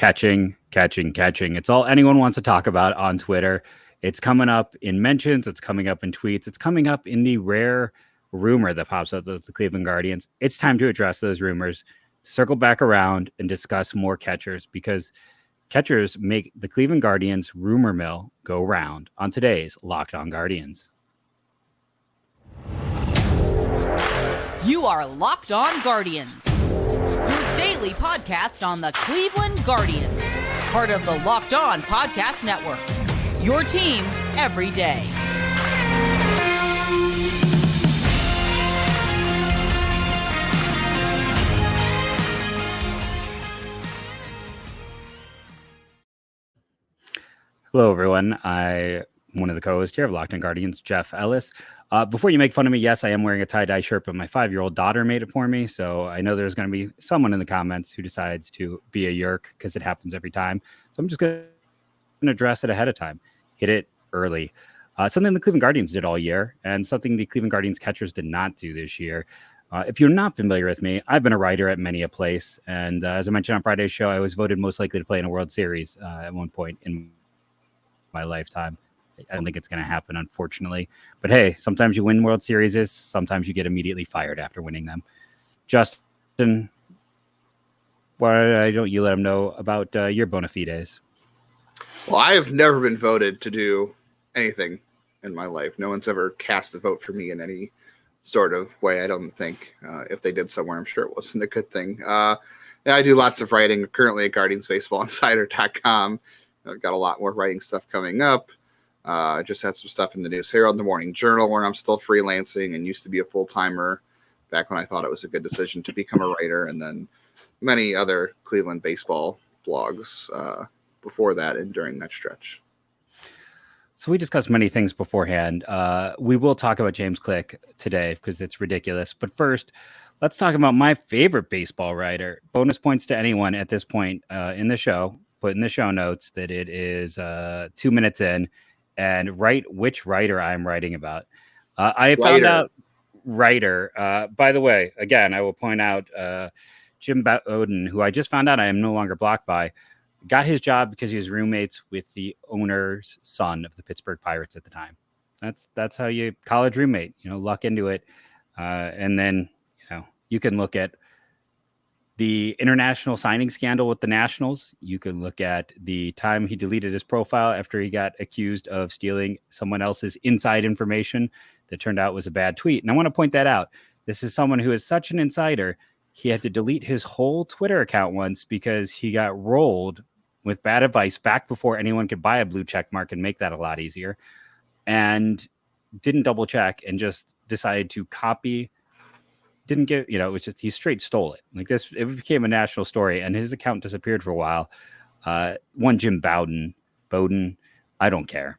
Catching. It's all anyone wants to talk about on Twitter. It's coming up in mentions. It's coming up in tweets. It's coming up in the rare rumor that pops up with the Cleveland Guardians. It's time to address those rumors, to circle back around and discuss more catchers, because catchers make the Cleveland Guardians rumor mill go round on today's Locked On Guardians. You are Locked On Guardians, your daily podcast on the Cleveland Guardians, part of the Locked On Podcast Network, your team every day. Hello, everyone. I'm one of the co-hosts here of Locked On Guardians, Jeff Ellis. Before you make fun of me, yes, I am wearing a tie-dye shirt, but my 5-year-old daughter made it for me. So I know there's going to be someone in the comments who decides to be a yerk, because it happens every time. So I'm just going to address it ahead of time. Hit it early. Something the Cleveland Guardians did all year, and something the Cleveland Guardians catchers did not do this year. If you're not familiar with me, I've been a writer at many a place. And as I mentioned on Friday's show, I was voted most likely to play in a World Series at one point in my lifetime. I don't think it's going to happen, unfortunately. But hey, sometimes you win World Series, sometimes you get immediately fired after winning them. Justin, why don't you let them know about your bona fides? Well, I have never been voted to do anything in my life. No one's ever cast a vote for me in any sort of way, I don't think. If they did somewhere, I'm sure it wasn't a good thing. Yeah, I do lots of writing, currently at GuardiansBaseballInsider.com. I've got a lot more writing stuff coming up. I just had some stuff in the News Herald, the Morning Journal, where I'm still freelancing and used to be a full-timer back when I thought it was a good decision to become a writer, and then many other Cleveland baseball blogs before that and during that stretch. So we discussed many things beforehand. We will talk about James Click today because it's ridiculous. But first, let's talk about my favorite baseball writer. Bonus points to anyone at this point in the show. Put in the show notes that it is 2 minutes in, and write which writer I'm writing about. I found out writer. By the way, again, I will point out Jim Bowden, who I just found out I am no longer blocked by, got his job because he was roommates with the owner's son of the Pittsburgh Pirates at the time. That's how you college roommate, luck into it. And then, you can look at the international signing scandal with the Nationals. You can look at the time he deleted his profile after he got accused of stealing someone else's inside information that turned out was a bad tweet. And I want to point that out. This is someone who is such an insider. He had to delete his whole Twitter account once because he got rolled with bad advice back before anyone could buy a blue check mark and make that a lot easier, and didn't double check and just decided to copy. Didn't get, it was just, he straight stole it. Like this, it became a national story, and his account disappeared for a while. One Jim Bowden, I don't care,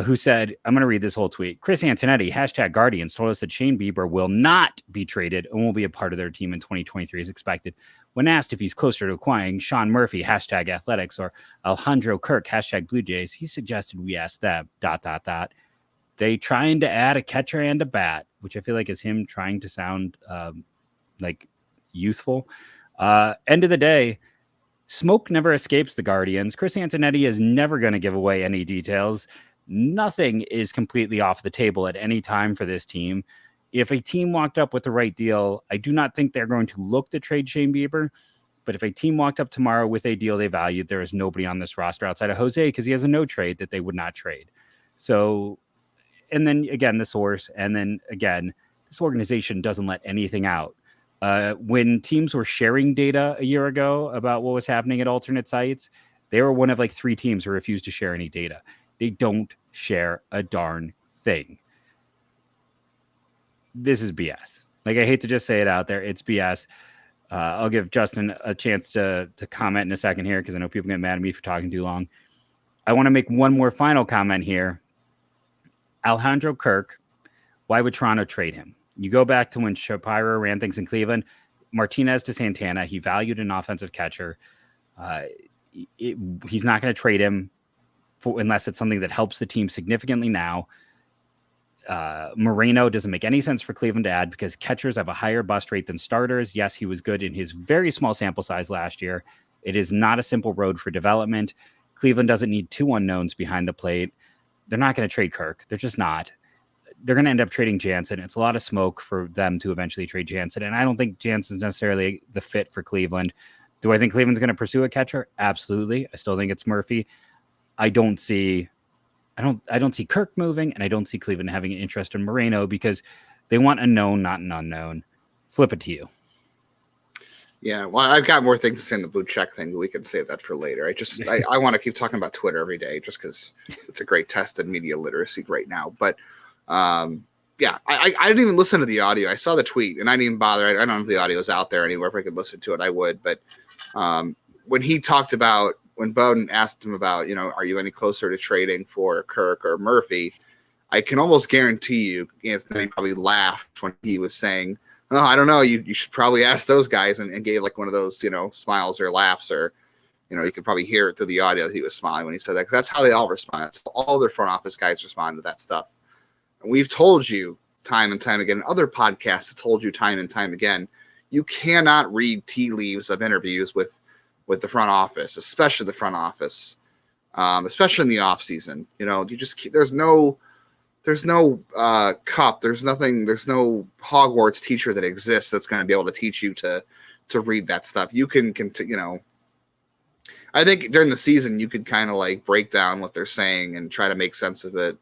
who said, I'm going to read this whole tweet. Chris Antonetti, #Guardians, told us that Shane Bieber will not be traded and will be a part of their team in 2023 as expected. When asked if he's closer to acquiring Sean Murphy, #Athletics, or Alejandro Kirk, #Blue Jays, he suggested we ask them, ... They trying to add a catcher and a bat, which I feel like is him trying to sound like youthful. End of the day, smoke never escapes the Guardians. Chris Antonetti is never going to give away any details. Nothing is completely off the table at any time for this team. If a team walked up with the right deal, I do not think they're going to look to trade Shane Bieber. But if a team walked up tomorrow with a deal they valued, there is nobody on this roster outside of Jose because he has a no trade that they would not trade. So, and then again, the source, and then again, this organization doesn't let anything out. When teams were sharing data a year ago about what was happening at alternate sites, they were one of like 3 teams who refused to share any data. They don't share a darn thing. This is BS. Like, I hate to just say it out there. It's BS. I'll give Justin a chance to comment in a second here, because I know people get mad at me for talking too long. I want to make one more final comment here. Alejandro Kirk, why would Toronto trade him? You go back to when Shapiro ran things in Cleveland, Martinez to Santana, he valued an offensive catcher. He's not going to trade him unless it's something that helps the team significantly now. Moreno doesn't make any sense for Cleveland to add because catchers have a higher bust rate than starters. Yes, he was good in his very small sample size last year. It is not a simple road for development. Cleveland doesn't need two unknowns behind the plate. They're not going to trade Kirk. They're just not. They're going to end up trading Jansen. It's a lot of smoke for them to eventually trade Jansen. And I don't think Jansen's necessarily the fit for Cleveland. Do I think Cleveland's going to pursue a catcher? Absolutely. I still think it's Murphy. I don't see Kirk moving, and I don't see Cleveland having an interest in Moreno because they want a known, not an unknown. Flip it to you. Yeah, well, I've got more things to say in the blue check thing, but we can save that for later. I want to keep talking about Twitter every day just because it's a great test of media literacy right now. But yeah, I didn't even listen to the audio. I saw the tweet, and I didn't even bother. I don't know if the audio is out there anywhere. If I could listen to it, I would. But when he talked about, when Bowden asked him about, are you any closer to trading for Kirk or Murphy, I can almost guarantee you, Anthony probably laughed when he was saying, "Oh, I don't know. You should probably ask those guys," and gave like one of those, smiles or laughs, or, you could probably hear it through the audio that he was smiling when he said that. 'Cause that's how they all respond. That's all their front office guys respond to that stuff. And we've told you time and time again, and other podcasts have told you time and time again, you cannot read tea leaves of interviews with the front office, especially the front office, especially in the off season. You just, there's no cup. There's nothing. There's no Hogwarts teacher that exists that's going to be able to teach you to read that stuff. You can, I think during the season you could kind of like break down what they're saying and try to make sense of it.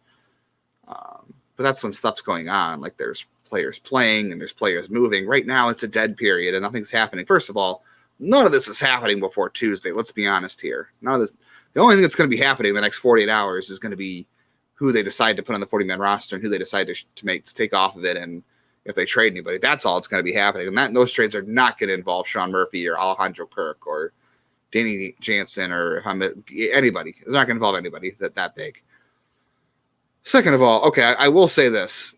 But that's when stuff's going on. Like there's players playing and there's players moving. Right now it's a dead period and nothing's happening. First of all, none of this is happening before Tuesday. Let's be honest here. None of this. The only thing that's going to be happening in the next 48 hours is going to be who they decide to put on the 40-man roster and who they decide to take off of it, and if they trade anybody. That's all that's going to be happening. And those trades are not going to involve Sean Murphy or Alejandro Kirk or Danny Jansen or anybody. It's not going to involve anybody that big. Second of all, okay, I will say this.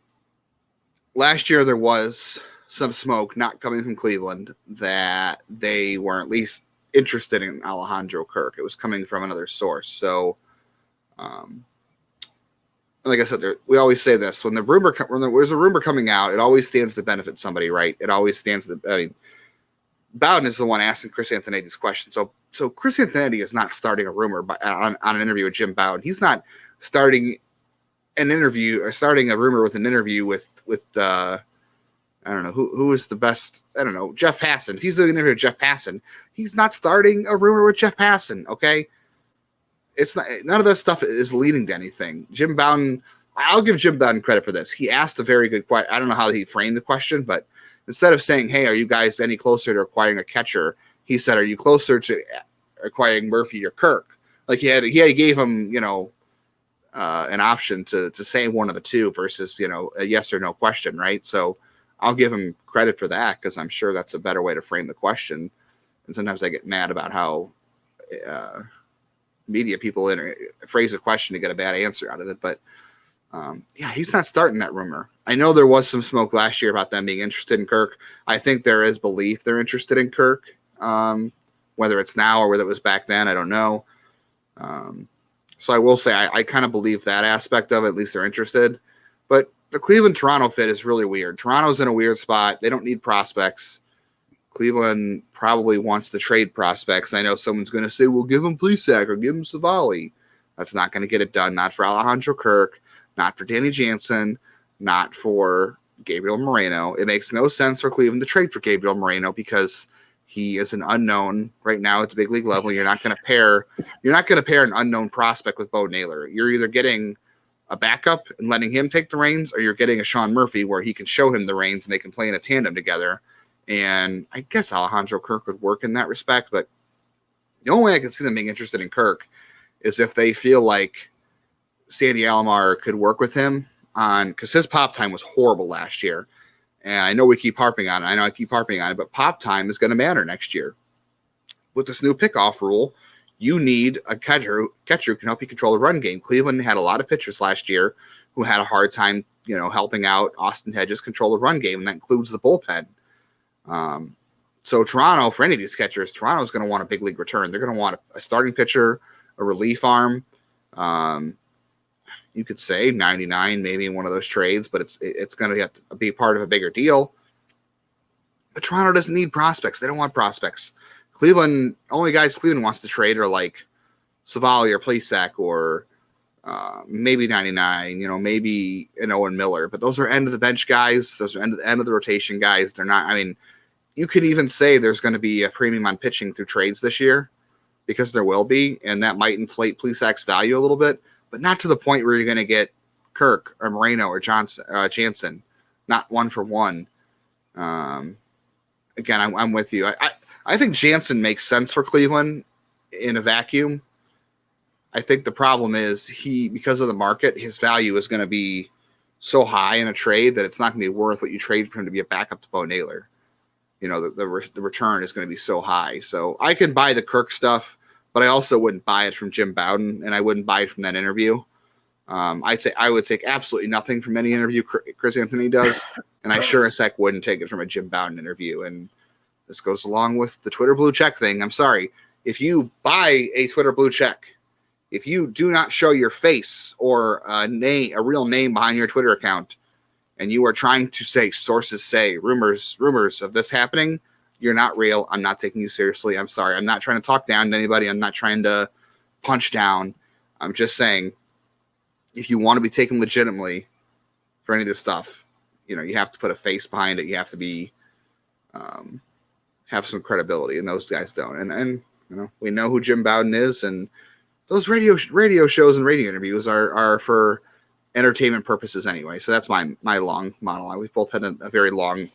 Last year there was some smoke not coming from Cleveland that they were at least interested in Alejandro Kirk. It was coming from another source. So, like I said, we always say this: when there's a rumor coming out, it always stands to benefit somebody, right? It always stands to. I mean, Bowden is the one asking Chris Antonetti this question. So Chris Antonetti is not starting a rumor on an interview with Jim Bowden. He's not starting an interview or starting a rumor with an interview with I don't know who is the best. I don't know, Jeff Passan. If he's doing an interview with Jeff Passan, he's not starting a rumor with Jeff Passan. Okay. It's not, none of this stuff is leading to anything. Jim Bowden, I'll give Jim Bowden credit for this. He asked a very good question. I don't know how he framed the question, but instead of saying, "Hey, are you guys any closer to acquiring a catcher?" he said, "Are you closer to acquiring Murphy or Kirk?" Like he gave him, an option to say one of the two versus, a yes or no question, right? So I'll give him credit for that because I'm sure that's a better way to frame the question. And sometimes I get mad about how media people phrase a question to get a bad answer out of it. But yeah, he's not starting that rumor. I know there was some smoke last year about them being interested in Kirk. I think there is belief they're interested in Kirk. Whether it's now or whether it was back then, I don't know. So I will say I kind of believe that aspect of it. At least they're interested. But the Cleveland-Toronto fit is really weird. Toronto's in a weird spot. They don't need prospects. Cleveland probably wants to trade prospects. I know someone's going to say, "Well, give him Plesac or give him Savali." That's not going to get it done. Not for Alejandro Kirk, not for Danny Jansen, not for Gabriel Moreno. It makes no sense for Cleveland to trade for Gabriel Moreno because he is an unknown right now at the big league level. You're not going to pair an unknown prospect with Bo Naylor. You're either getting a backup and letting him take the reins, or you're getting a Sean Murphy where he can show him the reins and they can play in a tandem together. And I guess Alejandro Kirk would work in that respect, but the only way I can see them being interested in Kirk is if they feel like Sandy Alomar could work with him because his pop time was horrible last year. And I know we keep harping on it. But pop time is going to matter next year. With this new pickoff rule, you need a catcher who can help you control the run game. Cleveland had a lot of pitchers last year who had a hard time, helping out Austin Hedges control the run game, and that includes the bullpen. So Toronto, for any of these catchers, Toronto's going to want a big league return. They're going to want a starting pitcher, a relief arm. You could say 99 maybe in one of those trades, but it's going to have to be part of a bigger deal. But Toronto doesn't need prospects. They don't want prospects. Cleveland, only guys Cleveland wants to trade are like Savali or Plesac or maybe 99, maybe an Owen Miller. But those are end of the bench guys. Those are end of the rotation guys. They're not, I mean, you could even say there's going to be a premium on pitching through trades this year because there will be, and that might inflate Plesac's value a little bit, but not to the point where you're going to get Kirk or Moreno or Jansen, not one for one. Again, I'm with you. I think Jansen makes sense for Cleveland in a vacuum. I think the problem is because of the market, his value is going to be so high in a trade that it's not going to be worth what you trade for him to be a backup to Bo Naylor. The return is going to be so high. So I can buy the Kirk stuff, but I also wouldn't buy it from Jim Bowden, and I wouldn't buy it from that interview. I would take absolutely nothing from any interview Chris Anthony does, and I sure as heck wouldn't take it from a Jim Bowden interview. And this goes along with the Twitter blue check thing. I'm sorry. If you buy a Twitter blue check, if you do not show your face or a real name behind your Twitter account, and you are trying to say sources say rumors of this happening, you're not real. I'm not taking you seriously. I'm sorry. I'm not trying to talk down to anybody. I'm not trying to punch down. I'm just saying, if you want to be taken legitimately for any of this stuff, you have to put a face behind it. You have to be have some credibility, and those guys don't. And we know who Jim Bowden is, and those radio shows and radio interviews are for entertainment purposes anyway. So that's my long monologue. We've both had a very long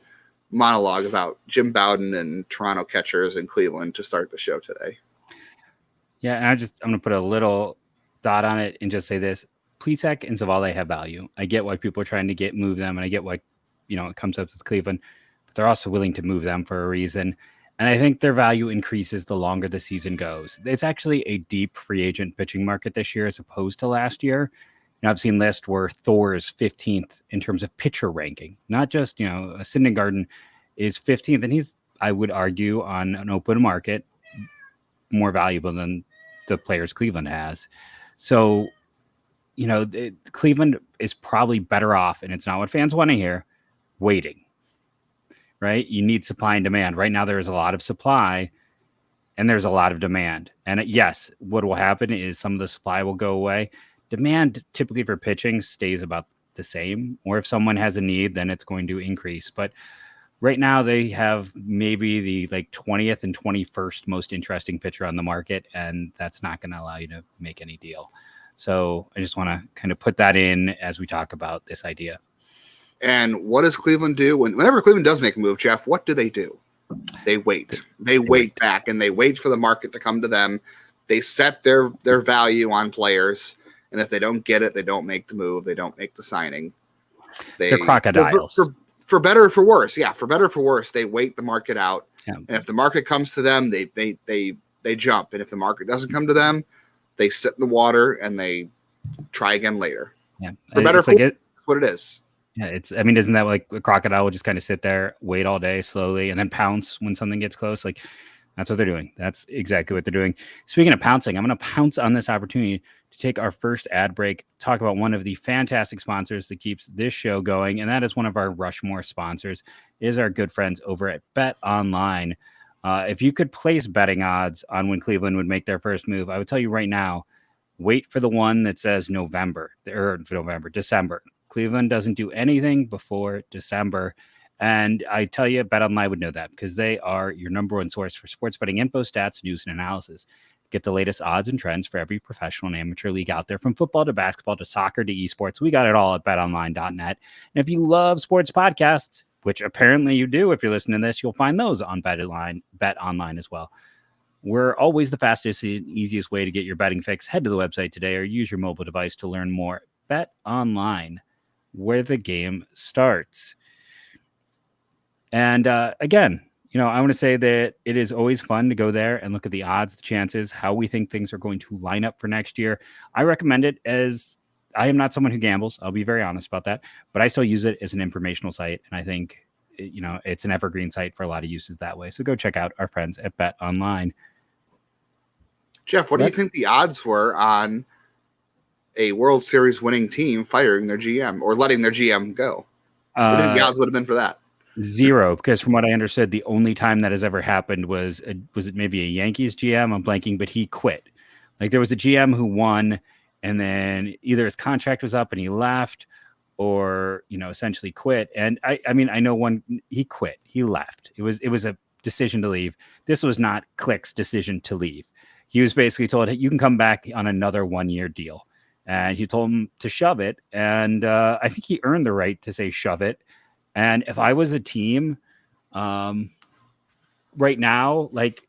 monologue about Jim Bowden and Toronto catchers in Cleveland to start the show today. Yeah, and I'm going to put a little dot on it and just say this. Plesac and Savali have value. I get why people are trying to move them, and I get why it comes up with Cleveland, but they're also willing to move them for a reason. And I think their value increases the longer the season goes. It's actually a deep free agent pitching market this year as opposed to last year. I've seen lists where Thor is 15th in terms of pitcher ranking, not just, Syndergaard is 15th, and he's, I would argue, on an open market, more valuable than the players Cleveland has. So, Cleveland is probably better off, and it's not what fans want to hear, waiting, right? You need supply and demand. Right now, there is a lot of supply, and there's a lot of demand. And yes, what will happen is some of the supply will go away. Demand typically for pitching stays about the same, or if someone has a need, then it's going to increase. But right now they have maybe the 20th and 21st most interesting pitcher on the market, and that's not going to allow you to make any deal. So I just want to kind of put that in as we talk about this idea. And what does Cleveland do whenever Cleveland does make a move, Jeff? What do? They wait. They wait back, and they wait for the market to come to them. They set their value on players. And if they don't get it, they don't make the move. They don't make the signing. They're crocodiles. For better or for worse. Yeah, for better or for worse, they wait the market out. Yeah. And if the market comes to them, they jump. And if the market doesn't come to them, they sit in the water and they try again later. Yeah. For better or for worse, that's what it is. Yeah, isn't that like a crocodile will just kind of sit there, wait all day slowly, and then pounce when something gets close? That's what they're doing. That's exactly what they're doing. Speaking of pouncing, I'm going to pounce on this opportunity to take our first ad break, talk about one of the fantastic sponsors that keeps this show going, and that is one of our Rushmore sponsors, is our good friends over at BetOnline. If you could place betting odds on when Cleveland would make their first move, I would tell you right now, wait for the one that says December. Cleveland doesn't do anything before December. And I tell you, BetOnline would know that because they are your number one source for sports betting info, stats, news, and analysis. Get the latest odds and trends for every professional and amateur league out there, from football to basketball to soccer to esports. We got it all at betonline.net. And if you love sports podcasts, which apparently you do if you're listening to this, you'll find those on BetOnline as well. We're always the fastest and easiest way to get your betting fix. Head to the website today or use your mobile device to learn more. BetOnline, where the game starts. And again, I want to say that it is always fun to go there and look at the odds, the chances, how we think things are going to line up for next year. I recommend it, as I am not someone who gambles. I'll be very honest about that, but I still use it as an informational site. And I think, it's an evergreen site for a lot of uses that way. So go check out our friends at BetOnline. Jeff, what do you think the odds were on a World Series winning team firing their GM or letting their GM go? What do you think the odds would have been for that? Zero, because from what I understood, the only time that has ever happened was it maybe a Yankees GM? I'm blanking, but he quit. Like there was a GM who won, and then either his contract was up and he left, or essentially quit. And I mean, I know one he quit, he left. It was a decision to leave. This was not Click's decision to leave. He was basically told, hey, you can come back on another 1-year deal, and he told him to shove it. And I think he earned the right to say shove it. And if I was a team right now, like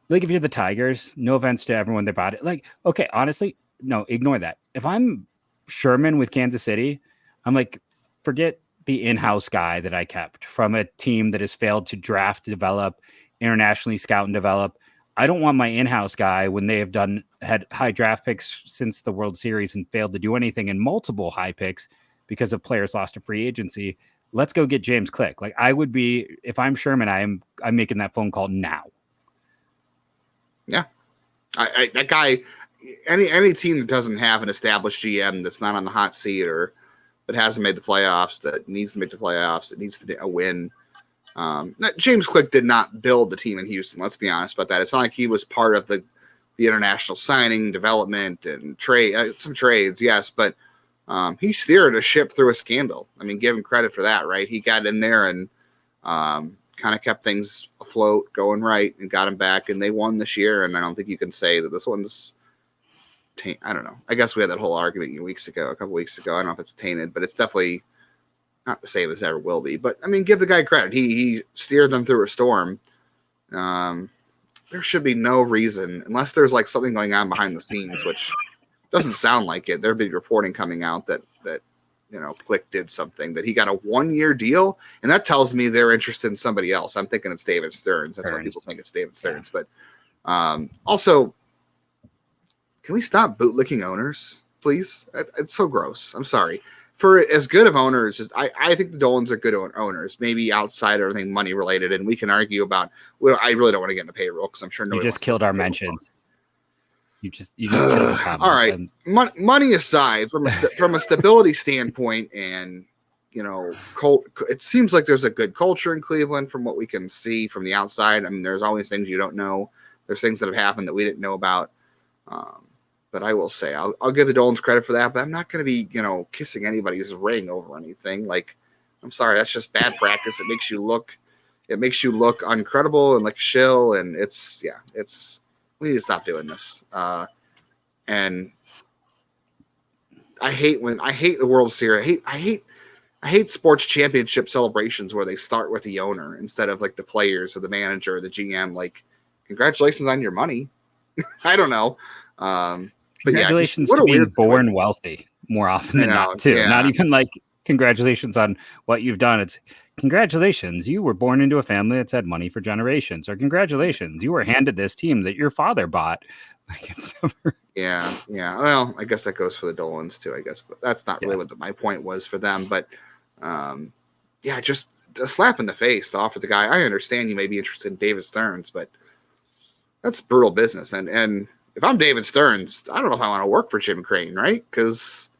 if you're the Tigers, no offense to everyone that bought it. Like, okay, honestly, no, ignore that. If I'm Sherman with Kansas City, I'm like, forget the in-house guy that I kept from a team that has failed to draft, develop, internationally scout and develop. I don't want my in-house guy when they have had high draft picks since the World Series and failed to do anything in multiple high picks because of players lost to free agency. Let's go get James Click. Like I would be, if I'm Sherman, I'm making that phone call now. Yeah. That guy, any team that doesn't have an established GM that's not on the hot seat or that hasn't made the playoffs, that needs to make the playoffs, that needs to get a win. James Click did not build the team in Houston. Let's be honest about that. It's not like he was part of the international signing, development, and trade, some trades, yes, but he steered a ship through a scandal. I mean, give him credit for that, right? He got in there and kind of kept things afloat, going right, and got him back, and they won this year. And I don't think you can say that this one's I don't know. I guess we had that whole argument a couple weeks ago. I don't know if it's tainted, but it's definitely not the same as ever will be. But I mean, give the guy credit. He steered them through a storm. There should be no reason, unless there's like something going on behind the scenes, which doesn't sound like it. There'd be reporting coming out that Click did something, that he got a 1-year deal, and that tells me they're interested in somebody else. I'm thinking it's David Stearns. That's why people think it's David Stearns. Yeah. But also, can we stop bootlicking owners, please? It's so gross. I'm sorry. For as good of owners as I think the Dolans are good owners, maybe outside of everything money related, and we can argue about. Well, I really don't want to get into payroll because I'm sure nobody. You just killed our mentions. You just killed the comments. All right, money aside, from a stability standpoint, and it seems like there's a good culture in Cleveland from what we can see from the outside. I mean, there's always things you don't know. There's things that have happened that we didn't know about. But I will say, I'll give the Dolans credit for that. But I'm not going to be, kissing anybody's ring over anything. Like, I'm sorry, that's just bad practice. It makes you look uncredible and like a shill. And we need to stop doing this. And I hate the World Series. I hate sports championship celebrations where they start with the owner instead of like the players or the manager or the GM. Like, congratulations on your money. I don't know. But congratulations to being born wealthy more often than not, too. Yeah. Not even like congratulations on what you've done. It's congratulations, you were born into a family that's had money for generations, or congratulations, you were handed this team that your father bought. Like it's never. Yeah. Well, I guess that goes for the Dolans too. I guess, but that's not really what my point was for them. But just a slap in the face to offer the guy. I understand you may be interested in David Stearns, but that's brutal business. And if I'm David Stearns, I don't know if I want to work for Jim Crane, right? Because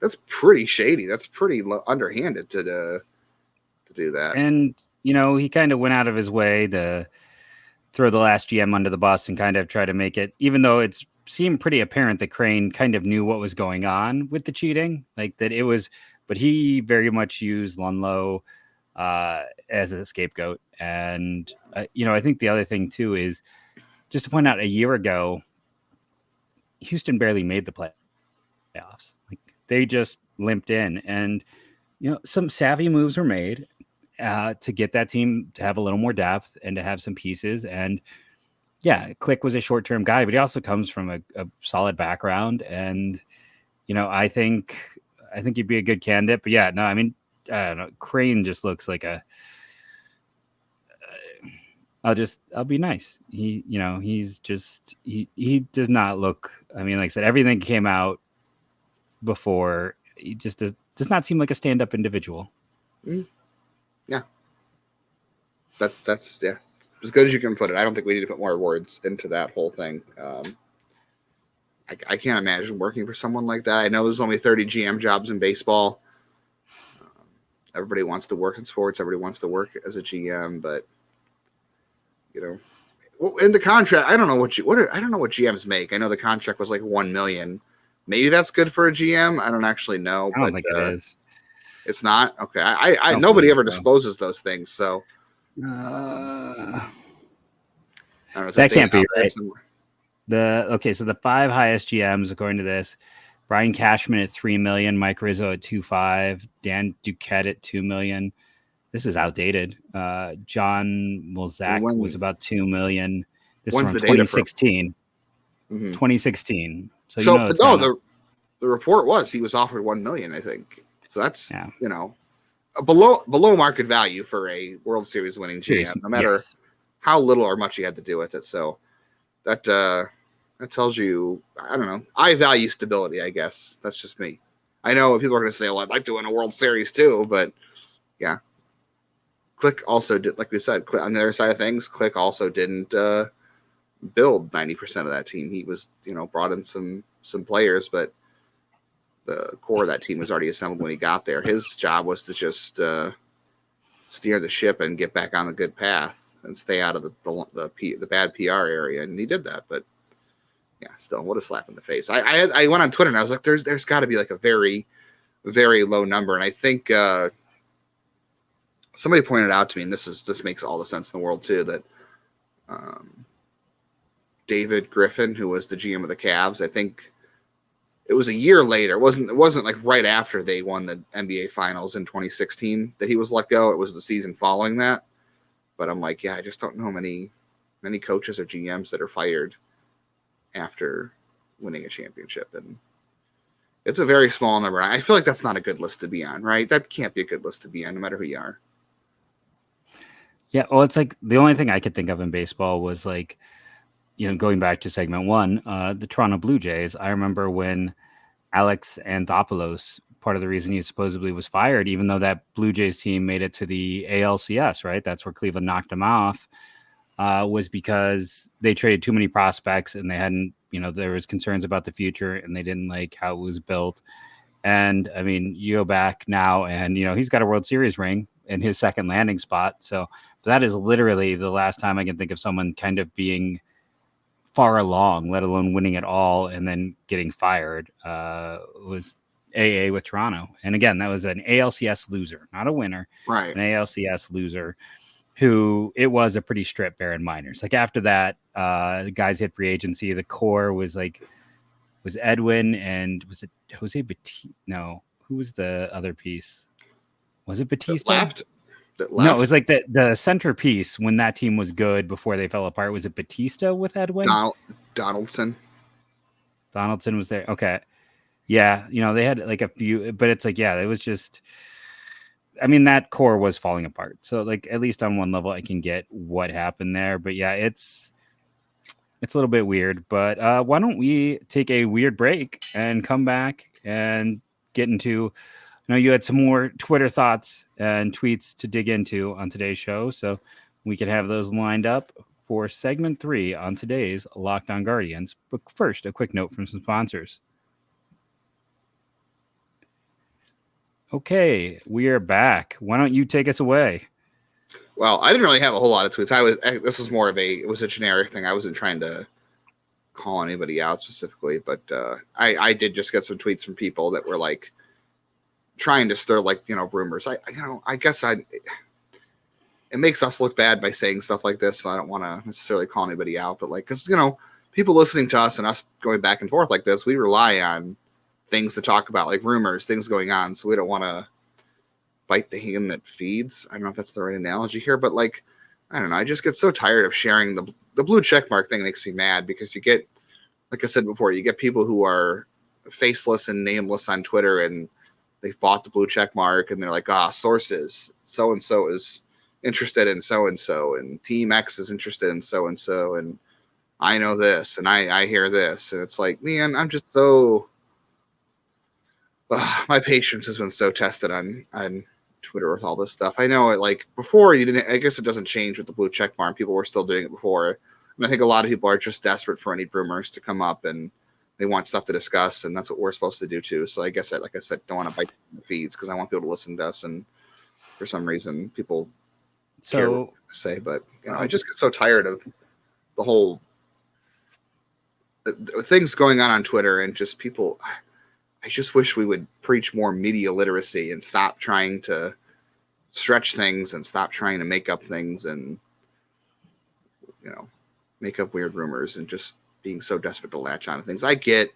that's pretty shady. That's pretty underhanded to do that. And, he kind of went out of his way to throw the last GM under the bus and kind of try to make it, even though it seemed pretty apparent that Crane kind of knew what was going on with the cheating, like that it was, but he very much used Lunlow as a scapegoat. And, I think the other thing too is just to point out, a year ago, Houston barely made the playoffs. Like they just limped in, and some savvy moves were made to get that team to have a little more depth and to have some pieces. And Click was a short-term guy, but he also comes from a solid background. And I think he'd be a good candidate. But I don't know. Crane just looks like a. I'll be nice. He does not look. I mean, like I said, everything came out before. He just does not seem like a stand-up individual. Yeah, that's as good as you can put it. I don't think we need to put more words into that whole thing. I can't imagine working for someone like that. I know there's only 30 GM jobs in baseball. everybody wants to work in sports. Everybody wants to work as a GM, but in the contract, I don't know what GMs make. I know the contract was like $1 million. Maybe that's good for a GM. I don't actually know. I don't think it is. It's not? Okay. I nobody ever discloses those things, so that that can't be right. So the 5 highest GMs according to this: Brian Cashman at $3 million, Mike Rizzo at $2.5 million, Dan Duquette at $2 million. This is outdated. John Mulzac was about $2 million. This is from 2016. 2016. So the report was he was offered $1 million, I think. So that's below market value for a World Series winning GM, no matter how little or much he had to do with it. So that tells you, I don't know. I value stability, I guess. That's just me. I know people are going to say, well, I'd like to win a World Series too, but yeah. Click also did, like we said, on the other side of things, Click also didn't build 90% of that team. He was, brought in some players, but the core of that team was already assembled when he got there. His job was to just steer the ship and get back on the good path and stay out of the bad PR area, and he did that. But yeah, still, what a slap in the face. I went on Twitter and I was like, there's got to be like a very, very low number, and I think somebody pointed out to me, and this makes all the sense in the world too, that David Griffin, who was the GM of the Cavs, I think it was a year later. It wasn't like right after they won the NBA Finals in 2016 that he was let go. It was the season following that. But I'm like, yeah, I just don't know many coaches or GMs that are fired after winning a championship, and it's a very small number. I feel like that's not a good list to be on, right? That can't be a good list to be on, no matter who you are. Yeah, well, it's like the only thing I could think of in baseball was like, going back to segment 1, the Toronto Blue Jays. I remember when Alex Anthopoulos, part of the reason he supposedly was fired, even though that Blue Jays team made it to the ALCS, right? That's where Cleveland knocked him off, was because they traded too many prospects and they hadn't, there was concerns about the future and they didn't like how it was built. And I mean, you go back now and, he's got a World Series ring in his second landing spot. So that is literally the last time I can think of someone kind of being far along, let alone winning it all and then getting fired, was AA with Toronto. And again, that was an ALCS loser, not a winner, right? An ALCS loser who it was a pretty stripped Baron Miners. Like after that, the guys hit free agency. The core was Edwin and was it Jose Batista? No, who was the other piece? Was it Batista? That left? No, it was like the centerpiece when that team was good before they fell apart. Was it Batista with Edwin? Donaldson. Donaldson was there. Okay. Yeah. They had like a few, but it's like, yeah, it was just, I mean, that core was falling apart. So like, at least on one level, I can get what happened there, but yeah, it's a little bit weird, but why don't we take a weird break and come back and get into, you had some more Twitter thoughts and tweets to dig into on today's show. So we could have those lined up for segment 3 on today's Locked On Guardians. But first, a quick note from some sponsors. Okay, we are back. Why don't you take us away? Well, I didn't really have a whole lot of tweets. This was more of it was a generic thing. I wasn't trying to call anybody out specifically, but I did just get some tweets from people that were like trying to stir rumors. I guess it makes us look bad by saying stuff like this. So I don't want to necessarily call anybody out, but because people listening to us and us going back and forth like this, we rely on things to talk about, like rumors, things going on. So we don't want to bite the hand that feeds. I don't know if that's the right analogy here, but I don't know. I just get so tired of sharing the blue check mark thing. Makes me mad because you get, like I said before, you get people who are faceless and nameless on Twitter and they've bought the blue check mark and they're like, sources, so-and-so is interested in so-and-so and Team X is interested in so-and-so. And I know this and I hear this. And it's like, man, I'm just so, my patience has been so tested on Twitter with all this stuff. I know it before you didn't, I guess it doesn't change with the blue check mark. People were still doing it before. And I think a lot of people are just desperate for any rumors to come up and they want stuff to discuss, and that's what we're supposed to do too. So I guess like I said, don't want to bite the feeds because I want people to listen to us and for some reason people care So what to say, but I just get so tired of the whole the things going on Twitter and just people. I just wish we would preach more media literacy and stop trying to stretch things and stop trying to make up things and make up weird rumors and just being so desperate to latch on to things. I get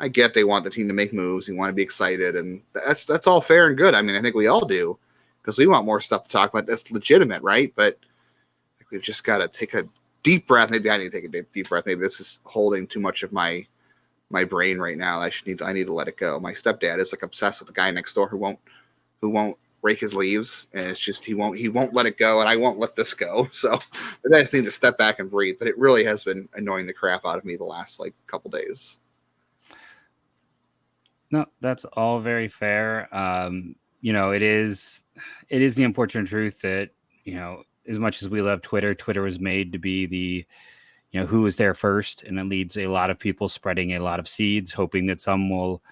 they want the team to make moves, you want to be excited, and that's all fair and good. I mean, I think we all do because we want more stuff to talk about. That's legitimate, right? But we've just got to take a deep breath. Maybe I need to take a deep breath. Maybe this is holding too much of my brain right now. I need to let it go. My stepdad is like obsessed with the guy next door who won't rake his leaves, and it's just he won't let it go, and I won't let this go. So I just need to step back and breathe. But it really has been annoying the crap out of me the last couple days. No, that's all very fair. It is the unfortunate truth that as much as we love Twitter was made to be the who was there first, and it leads a lot of people spreading a lot of seeds, hoping that some will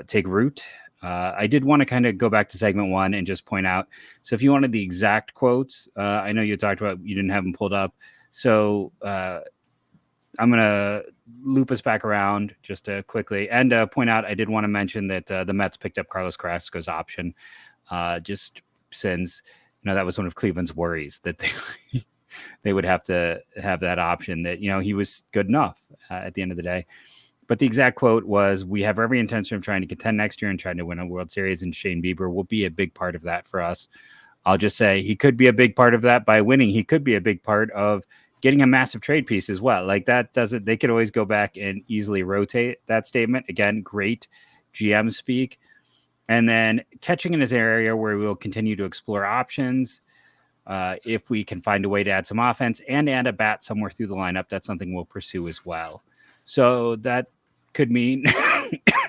take root. I did want to kind of go back to segment 1 and just point out. So if you wanted the exact quotes, I know you talked about you didn't have them pulled up. So I'm going to loop us back around just quickly and point out I did want to mention that the Mets picked up Carlos Carrasco's option just since that was one of Cleveland's worries that they would have to have that option, that he was good enough at the end of the day. But the exact quote was, "We have every intention of trying to contend next year and trying to win a World Series, and Shane Bieber will be a big part of that for us." I'll just say he could be a big part of that by winning. He could be a big part of getting a massive trade piece as well. They could always go back and easily rotate that statement. Again, great GM speak. And then catching in his area where we'll continue to explore options. If we can find a way to add some offense and add a bat somewhere through the lineup, that's something we'll pursue as well. So that could mean,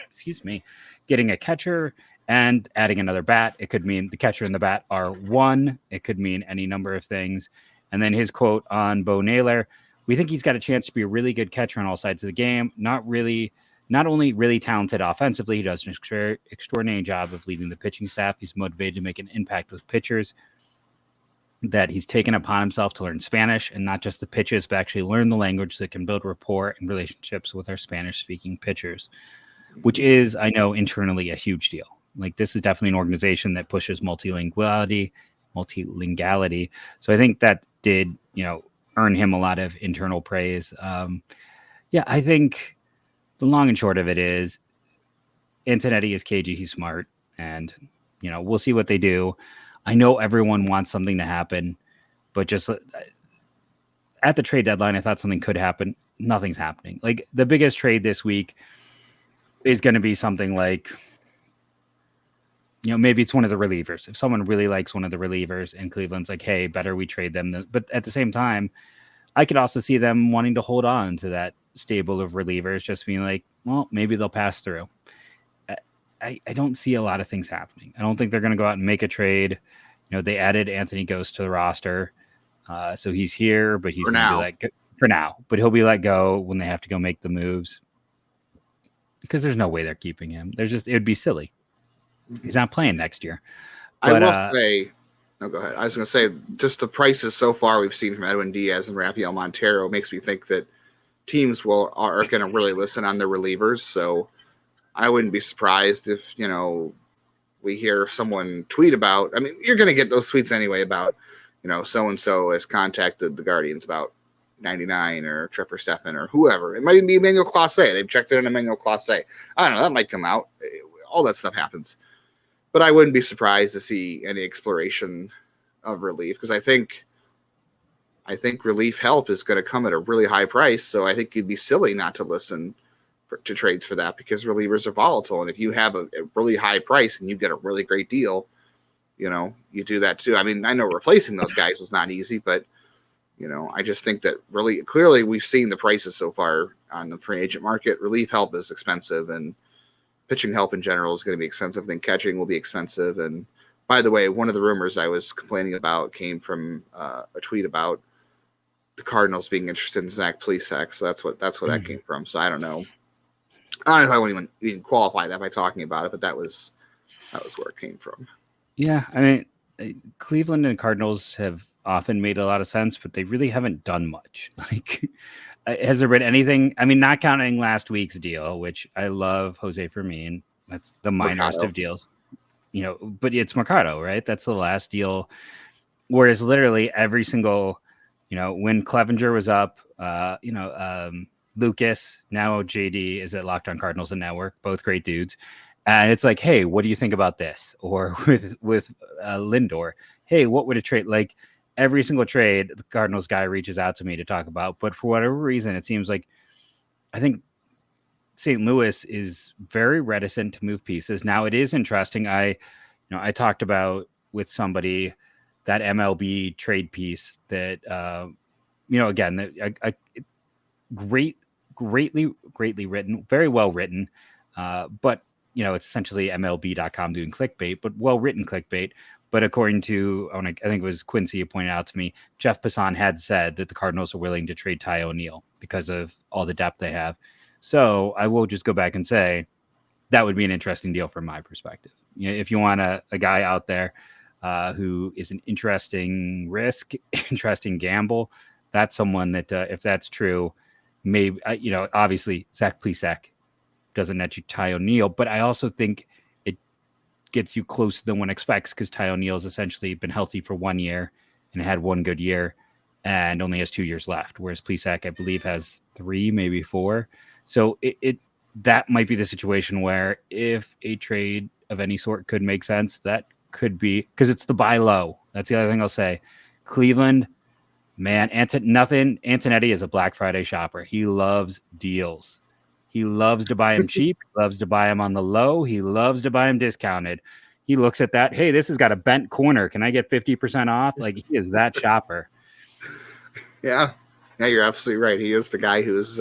excuse me, getting a catcher and adding another bat. It could mean the catcher and the bat are one. It could mean any number of things. And then his quote on Bo Naylor: "We think he's got a chance to be a really good catcher on all sides of the game. Not only really talented offensively, he does an extraordinary job of leading the pitching staff. He's motivated to make an impact with pitchers. That he's taken upon himself to learn Spanish, and not just the pitches, but actually learn the language that can build rapport and relationships with our Spanish-speaking pitchers," which is, I know, internally a huge deal. This is definitely an organization that pushes multilinguality. So I think that did, earn him a lot of internal praise. I think the long and short of it is Antonetti is cagey. He's smart, and, we'll see what they do. I know everyone wants something to happen, but just at the trade deadline, I thought something could happen. Nothing's happening. The biggest trade this week is going to be something like, maybe it's one of the relievers. If someone really likes one of the relievers and Cleveland's like, hey, better we trade them. But at the same time, I could also see them wanting to hold on to that stable of relievers, just being like, well, maybe they'll pass through. I don't see a lot of things happening. I don't think they're going to go out and make a trade. They added Anthony Ghost to the roster. So he's here, but he's going to be let go for now. But he'll be let go when they have to go make the moves, because there's no way they're keeping him. It would be silly. He's not playing next year. But, I will say, no, go ahead. I was going to say, just the prices so far we've seen from Edwin Diaz and Rafael Montero makes me think that teams are going to really listen on their relievers. So I wouldn't be surprised if, we hear someone tweet about, I mean, you're going to get those tweets anyway about, so-and-so has contacted the Guardians about 99 or Trevor Stephan or whoever. It might be Emmanuel Clase. They've checked it on Emmanuel Clase. I don't know. That might come out. All that stuff happens. But I wouldn't be surprised to see any exploration of relief, because I think relief help is going to come at a really high price. So I think you'd be silly not to listen to trades for that, because relievers are volatile. And if you have a really high price and you get a really great deal, you do that too. I mean, I know replacing those guys is not easy, but I just think that really clearly we've seen the prices so far on the free agent market. Relief help is expensive, and pitching help in general is going to be expensive. Then catching will be expensive. And by the way, one of the rumors I was complaining about came from a tweet about the Cardinals being interested in Zach Plesac. So that's what that came from. So I don't know. I don't know if I won't even qualify that by talking about it, but that was where it came from. Yeah, I mean, Cleveland and Cardinals have often made a lot of sense, but they really haven't done much. Like, has there been anything? I mean, not counting last week's deal, which I love Jose Fermin. That's the minorest Mercado. of deals, but it's Mercado, right? That's the last deal. Whereas literally every single, when Clevenger was up, Lucas, now JD is at Locked On Cardinals and Network, both great dudes. And it's like, hey, what do you think about this? Or with Lindor, hey, what would a trade like? Every single trade, the Cardinals guy reaches out to me to talk about. But for whatever reason, it seems like I think St. Louis is very reticent to move pieces. Now it is interesting. I talked about with somebody that MLB trade piece that again, a greatly written, very well written, but it's essentially MLB.com doing clickbait, but well written clickbait. But according to, I think it was Quincy who pointed out to me, Jeff Passan had said that the Cardinals are willing to trade Ty O'Neill because of all the depth they have. So I will just go back and say that would be an interesting deal from my perspective. If you want a guy out there who is an interesting risk, interesting gamble, that's someone that if that's true, maybe obviously Zach Plesac doesn't net you Ty O'Neill, but I also think it gets you closer than one expects because Ty O'Neill's essentially been healthy for 1 year and had one good year and only has 2 years left, whereas Plesac, I believe, has 3, maybe 4. So that might be the situation where if a trade of any sort could make sense, that could be because it's the buy low. That's the other thing I'll say. Cleveland, man, Antonetti is a Black Friday shopper. He loves deals. He loves to buy him cheap. He loves to buy him on the low. He loves to buy him discounted. He looks at that. Hey, this has got a bent corner. Can I get 50% off? Like, he is that shopper. Yeah, you're absolutely right. He is the guy who's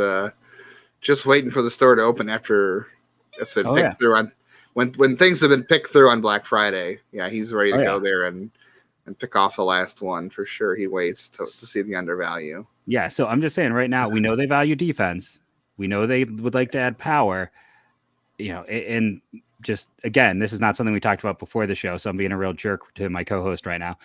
just waiting for the store to open after it's been picked through on when things have been picked through on Black Friday. Yeah, he's ready to go there and pick off the last one for sure. He waits to see the undervalue. Yeah, so I'm just saying right now, we know they value defense. We know they would like to add power, and just, again, this is not something we talked about before the show, so I'm being a real jerk to my co-host right now,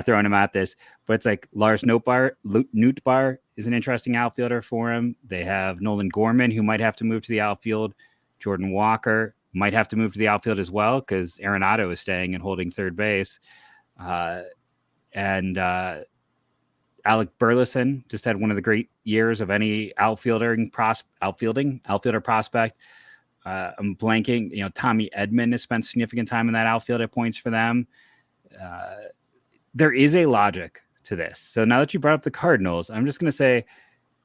throwing him at this. But it's like Lars Nootbaar is an interesting outfielder for him. They have Nolan Gorman, who might have to move to the outfield. Jordan Walker might have to move to the outfield as well because Arenado is staying and holding third base. And Alec Burleson just had one of the great years of any outfielder prospect. I'm blanking. Tommy Edman has spent significant time in that outfield at points for them. There is a logic to this. So now that you brought up the Cardinals, I'm just going to say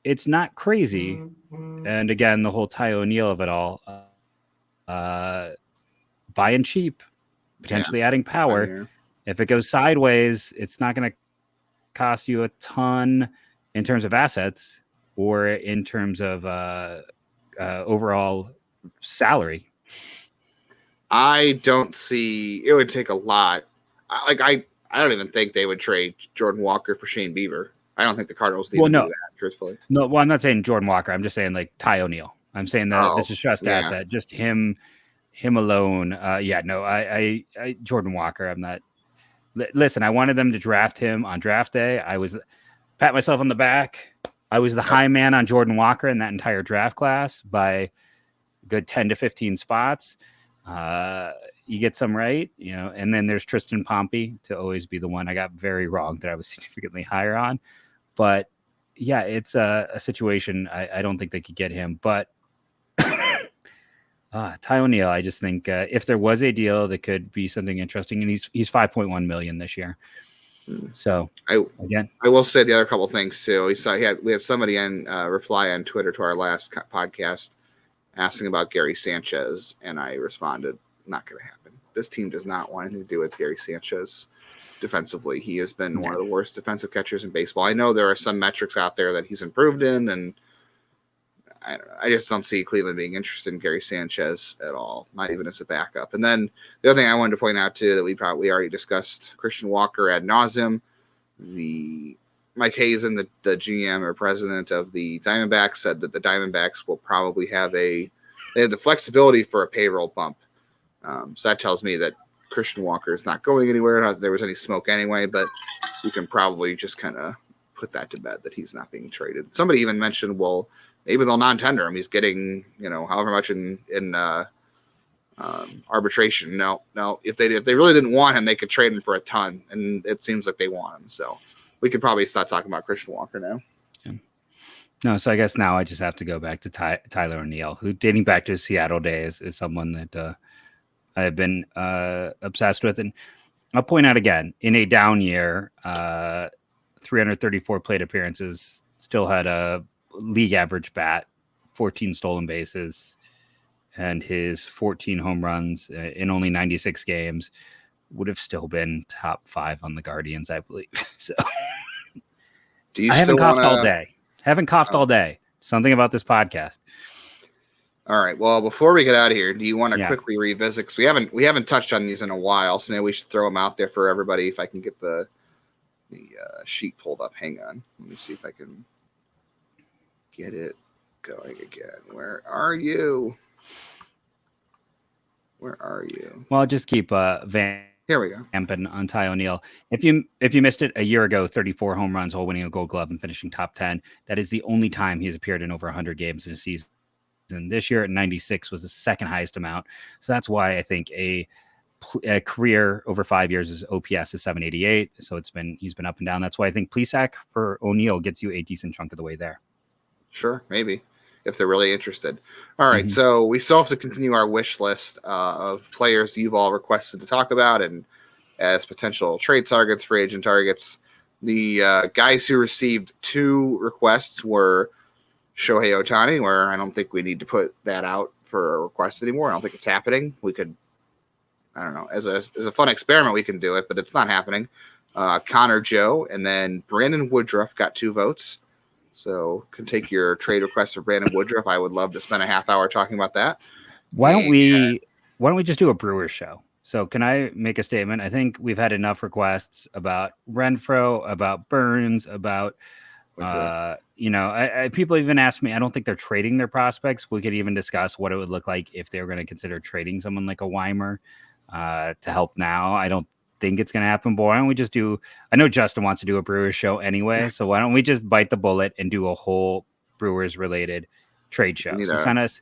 it's not crazy. And again, the whole Ty O'Neill of it all, buying cheap, potentially adding power. If it goes sideways, it's not going to cost you a ton in terms of assets or in terms of overall salary. I don't see it would take a lot. I don't even think they would trade Jordan Walker for Shane Bieber. I don't think the Cardinals need to do that, truthfully. No, well, I'm not saying Jordan Walker. I'm just saying like Ty O'Neill. I'm saying that this is distressed asset. Just him alone. I Jordan Walker. I'm not. Listen, I wanted them to draft him on draft day. I was pat myself on the back. I was the high man on Jordan Walker in that entire draft class by a good 10 to 15 spots. You get some right, and then there's Tristan Pompey to always be the one I got very wrong that I was significantly higher on. But yeah, it's a situation. I don't think they could get him, but Ty O'Neill, I just think if there was a deal that could be something interesting, and he's $5.1 million this year. So I will say the other couple things too. We had somebody reply on Twitter to our last podcast asking about Gary Sanchez, and I responded, not going to happen. This team does not want anything to do with Gary Sanchez defensively. He has been one of the worst defensive catchers in baseball. I know there are some metrics out there that he's improved in, and I just don't see Cleveland being interested in Gary Sanchez at all, not even as a backup. And then the other thing I wanted to point out too that we already discussed, Christian Walker ad nauseum. Mike Hazen, the GM or president of the Diamondbacks, said that the Diamondbacks will probably they have the flexibility for a payroll bump. So that tells me that Christian Walker is not going anywhere. Not that there was any smoke anyway, but we can probably just kind of put that to bed that he's not being traded. Somebody even mentioned, well, maybe they'll non-tender him. He's getting, however much in arbitration. No. If they really didn't want him, they could trade him for a ton, and it seems like they want him. So we could probably start talking about Christian Walker now. Yeah. No, so I guess now I just have to go back to Tyler O'Neill, who, dating back to his Seattle days, is someone that I have been obsessed with. And I'll point out again, in a down year, 334 plate appearances, still had a league average bat, 14 stolen bases, and his 14 home runs in only 96 games would have still been top 5 on the Guardians, I believe. So I haven't coughed all day. All day. Something about this podcast. All right. Well, before we get out of here, do you want to quickly revisit? Because we haven't touched on these in a while, so maybe we should throw them out there for everybody. If I can get the sheet pulled up, hang on. Let me see if I can get it going again. Where are you? Well, I'll just keep Here we go. Amping on Ty O'Neill. If you missed it a year ago, 34 home runs while winning a Gold Glove and finishing top 10. That is the only time he's appeared in over 100 games in a season. And this year at 96 was the second highest amount. So that's why I think a career over 5 years is OPS is 788. So he's been up and down. That's why I think Plesac for O'Neill gets you a decent chunk of the way there. Sure, maybe, if they're really interested. All right, so we still have to continue our wish list of players you've all requested to talk about and as potential trade targets, free agent targets. The guys who received 2 requests were Shohei Ohtani, where I don't think we need to put that out for a request anymore. I don't think it's happening. We could, I don't know, as a fun experiment, we can do it, but it's not happening. Connor Joe, and then Brandon Woodruff got 2 votes. So can take your trade request for Brandon Woodruff. I would love to spend a half hour talking about that. Why don't we just do a Brewers show? So can I make a statement? I think we've had enough requests about Renfroe, about Burns, about people even ask me, I don't think they're trading their prospects. We could even discuss what it would look like if they were going to consider trading someone like a Weimer to help now. I don't think it's going to happen, but why don't we just I know Justin wants to do a Brewers show anyway, so why don't we just bite the bullet and do a whole Brewers related trade show? So send us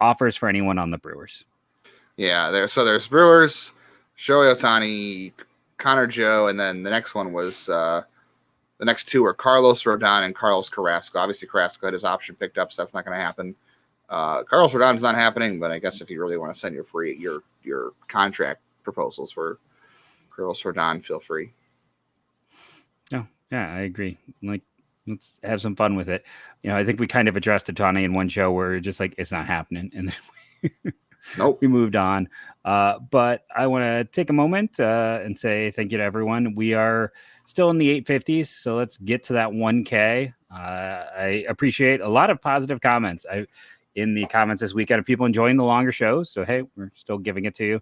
offers for anyone on the Brewers. Yeah, there's Brewers, Shohei Ohtani, Connor Joe, and then the next one was the next 2 are Carlos Rodon and Carlos Carrasco. Obviously, Carrasco had his option picked up, so that's not going to happen. Carlos Rodon's not happening, but I guess if you really want to send your contract proposals for Carlos Rodon, feel free. Oh, yeah, I agree. Let's have some fun with it. I think we kind of addressed Ohtani in one show where just like it's not happening, and then we moved on. But I want to take a moment and say thank you to everyone. We are still in the 850s, so let's get to that 1K. I appreciate a lot of positive comments in the comments this weekend of people enjoying the longer shows. So hey, we're still giving it to you.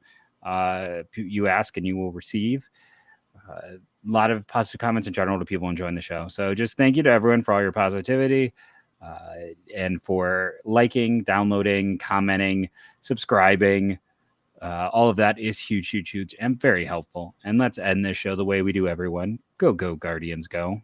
You ask and you will receive. A lot of positive comments in general to people enjoying the show. So just thank you to everyone for all your positivity and for liking, downloading, commenting, subscribing. All of that is huge and very helpful. And let's end this show the way we do everyone. Go Guardians, go.